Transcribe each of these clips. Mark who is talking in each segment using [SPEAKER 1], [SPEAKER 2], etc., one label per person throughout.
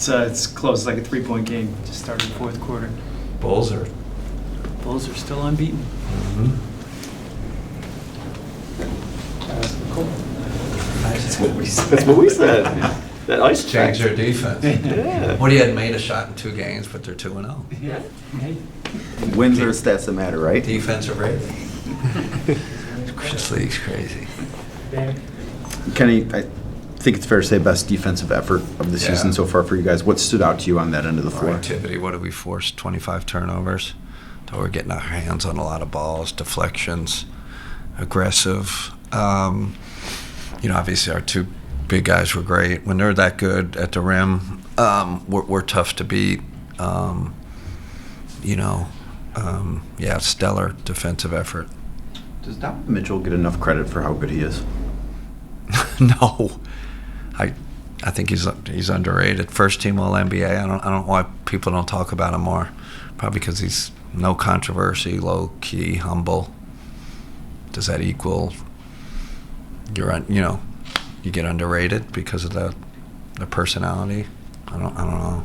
[SPEAKER 1] It's close, like a 3-point game. Just started the fourth quarter.
[SPEAKER 2] Bulls are
[SPEAKER 1] still unbeaten. Cool.
[SPEAKER 3] That's what we said. That ice
[SPEAKER 2] changed
[SPEAKER 3] factor.
[SPEAKER 2] their defense.
[SPEAKER 3] Yeah.
[SPEAKER 2] What, he hadn't made a shot in 2 games, but they're 2-0.
[SPEAKER 1] Yeah. Hey.
[SPEAKER 4] Wins are stats that matter, right?
[SPEAKER 2] Defensive rating. This league's crazy.
[SPEAKER 4] Kenny, I think it's fair to say best defensive effort of the season so far for you guys. What stood out to you on that end of the
[SPEAKER 2] Our
[SPEAKER 4] floor?
[SPEAKER 2] activity, what did we force? 25 turnovers. So we're getting our hands on a lot of balls, deflections, aggressive. Obviously our 2 big guys were great. When they're that good at the rim, we're tough to beat. Stellar defensive effort.
[SPEAKER 4] Does Donovan Mitchell get enough credit for how good he is?
[SPEAKER 2] No, I think he's underrated. First team All NBA. I don't know why people don't talk about him more. Probably because he's no controversy, low key, humble. Does that equal you get underrated because of the personality? I don't know.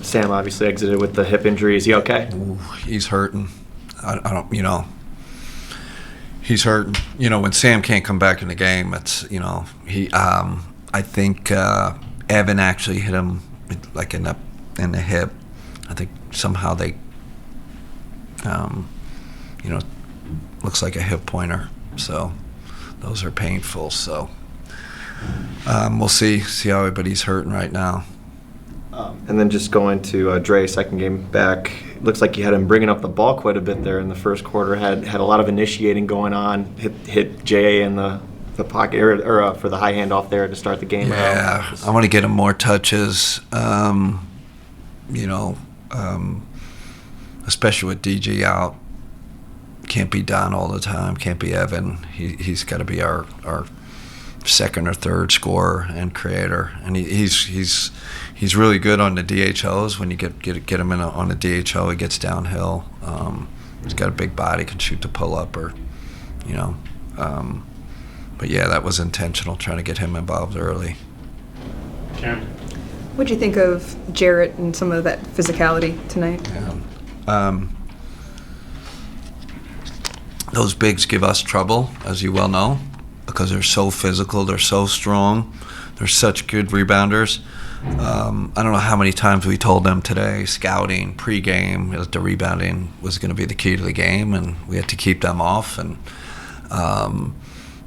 [SPEAKER 3] Sam obviously exited with the hip injury. Is he okay?
[SPEAKER 2] Ooh, he's hurting. I don't. He's hurting. When Sam can't come back in the game, it's he. I think Evan actually hit him like in the hip. I think somehow they. Looks like a hip pointer. So those are painful. So we'll see how everybody's hurting right now.
[SPEAKER 3] And then just going to Dre, second game back. Looks like you had him bringing up the ball quite a bit there in the first quarter. Had a lot of initiating going on. Hit Jay in the pocket or for the high hand off there to start the game.
[SPEAKER 2] Yeah, I want to get him more touches. Especially with DG out. Can't be Don all the time. Can't be Evan. He's got to be our second or third scorer and creator, and he's really good on the DHOs. When you get him on the DHO, he gets downhill. He's got a big body, can shoot the pull up, but yeah, that was intentional, trying to get him involved early.
[SPEAKER 1] Cameron.
[SPEAKER 5] What do you think of Jarrett and some of that physicality tonight?
[SPEAKER 2] Yeah. Those bigs give us trouble, as you well know, because they're so physical, they're so strong, they're such good rebounders. I don't know how many times we told them today, scouting, pregame, that the rebounding was going to be the key to the game, and we had to keep them off. And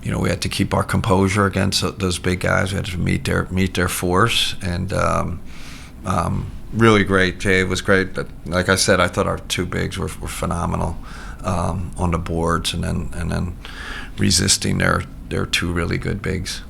[SPEAKER 2] we had to keep our composure against those big guys. We had to meet their force, and really great. Jay was great, but like I said, I thought our 2 bigs were phenomenal on the boards, and then resisting their 2 really good bigs.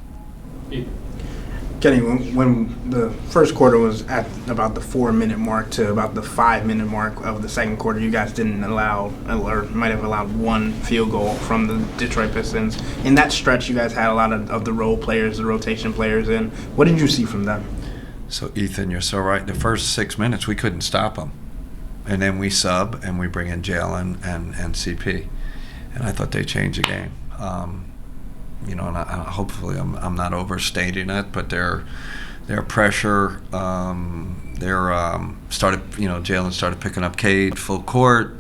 [SPEAKER 6] Kenny, when the first quarter was at about the 4-minute mark to about the 5-minute mark of the second quarter, you guys didn't allow, or might have allowed 1 field goal from the Detroit Pistons. In that stretch, you guys had a lot of the role players, the rotation players in. What did you see from them?
[SPEAKER 2] So, Ethan, you're so right. The first 6 minutes, we couldn't stop them. And then we sub, and we bring in Jalen and CP. And I thought they changed the game. And hopefully I'm not overstating it, but their pressure, Jalen started picking up Cade full court.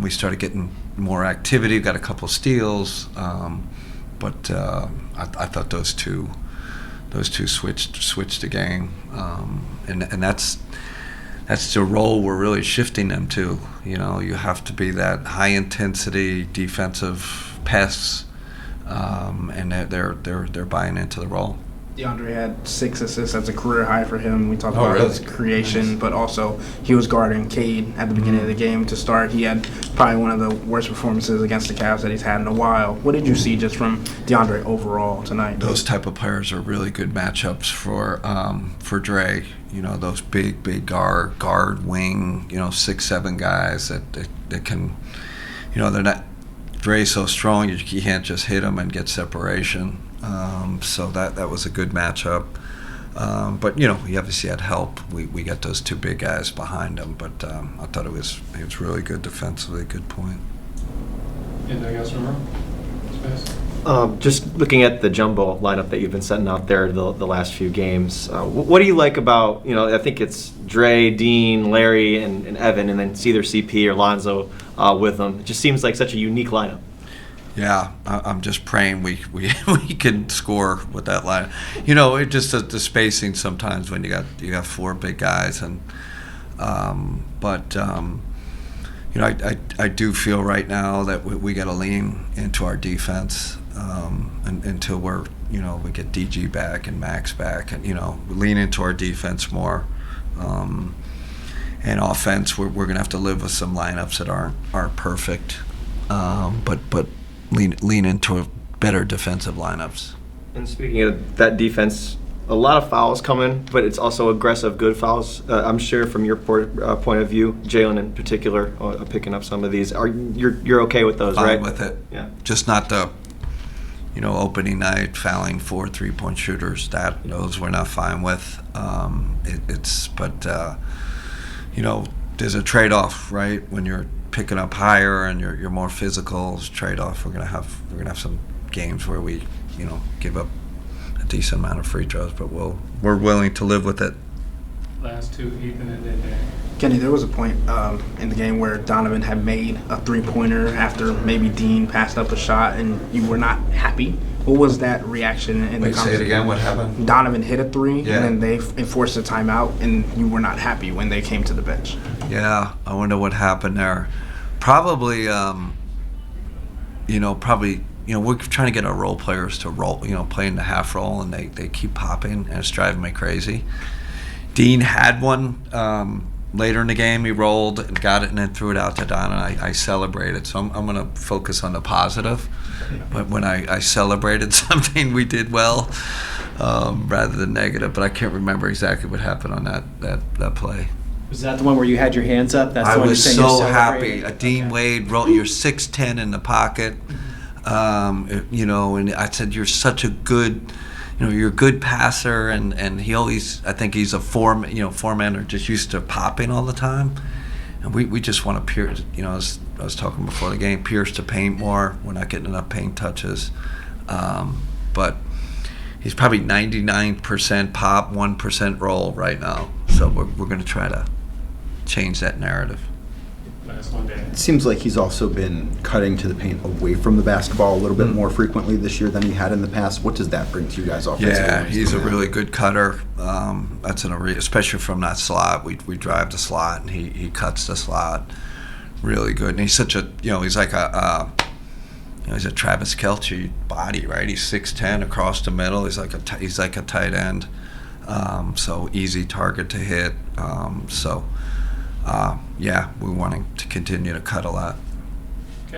[SPEAKER 2] We started getting more activity. Got a couple steals, but I thought those two switched the game, and that's the role we're really shifting them to. You have to be that high intensity defensive pests. And they're buying into the role.
[SPEAKER 6] DeAndre had 6 assists. That's a career high for him. We talked about
[SPEAKER 2] really?
[SPEAKER 6] his creation,
[SPEAKER 2] Nice.
[SPEAKER 6] but also he was guarding Cade at the beginning of the game to start. He had probably one of the worst performances against the Cavs that he's had in a while. What did you see just from DeAndre overall tonight?
[SPEAKER 2] Those type of players are really good matchups for Dre. Those big guard, wing, 6'7" guys that can, they're not. Dre's so strong, you can't just hit him and get separation. So that was a good matchup. But we obviously had help. We got those 2 big guys behind him. But I thought it was really good defensively. Good point.
[SPEAKER 1] Anything else from her?
[SPEAKER 3] Just looking at the jumbo lineup that you've been setting out there the last few games, what do you like about, I think it's Dre, Dean, Larry, and Evan, and then it's either CP or Lonzo with them. It just seems like such a unique lineup.
[SPEAKER 2] Yeah, I'm just praying we can score with that line. It just the spacing sometimes when you got four big guys, and I do feel right now that we got to lean into our defense until we get DG back and Max back, and lean into our defense more. And offense, we're gonna have to live with some lineups that aren't perfect, but lean into better defensive lineups.
[SPEAKER 3] And speaking of that defense, a lot of fouls coming, but it's also aggressive, good fouls. I'm sure from your point of view, Jalen in particular, picking up some of these. You're okay with those,
[SPEAKER 2] Fine
[SPEAKER 3] right?
[SPEAKER 2] with it.
[SPEAKER 3] Yeah.
[SPEAKER 2] Just not the opening night fouling 4 3-point shooters. Those we're not fine with. There's a trade-off, right? When you're picking up higher and you're more physical, trade-off. We're gonna have some games where we give up a decent amount of free throws, but we're willing to live with it.
[SPEAKER 1] Last two, Ethan and then Dan.
[SPEAKER 6] Kenny, there was a point in the game where Donovan had made a three-pointer after maybe Dean passed up a shot, and you were not happy. What was that reaction in the
[SPEAKER 2] Wait, say it again. What happened?
[SPEAKER 6] Donovan hit a three,
[SPEAKER 2] Yeah.
[SPEAKER 6] and then they enforced a timeout, and you were not happy when they came to the bench.
[SPEAKER 2] Yeah, I wonder what happened there. Probably, we're trying to get our role players to roll, play in the half roll, and they keep popping, and it's driving me crazy. Dean had one later in the game. He rolled and got it and then threw it out to Don, and I celebrated. So I'm going to focus on the positive. But when I celebrated something we did well rather than negative, but I can't remember exactly what happened on that play.
[SPEAKER 7] Was that the one where you had your hands up? That's the
[SPEAKER 2] I
[SPEAKER 7] one
[SPEAKER 2] was
[SPEAKER 7] you're saying
[SPEAKER 2] so
[SPEAKER 7] you're
[SPEAKER 2] happy.
[SPEAKER 7] celebrating?
[SPEAKER 2] Dean
[SPEAKER 7] Okay.
[SPEAKER 2] Wade wrote, "You're 6'10" in the pocket," and I said, "You're such a good, you're a good passer," and he always, I think he's a foreman are just used to popping all the time, and we just want to pierce. As I was talking before the game, pierce the paint more. We're not getting enough paint touches, but he's probably 99% pop, 1% roll right now. So we're going to try to change that narrative.
[SPEAKER 1] Last one, Dan.
[SPEAKER 4] It seems like he's also been cutting to the paint away from the basketball a little bit more frequently this year than he had in the past. What does that bring to you guys offensively?
[SPEAKER 2] Yeah, he's a really good cutter. That's especially from that slot. We drive the slot, and he cuts the slot really good. And he's such a he's like he's a Travis Kelce body, right? He's 6'10" across the middle. He's like a tight end. So easy target to hit. We're wanting to continue to cut a lot.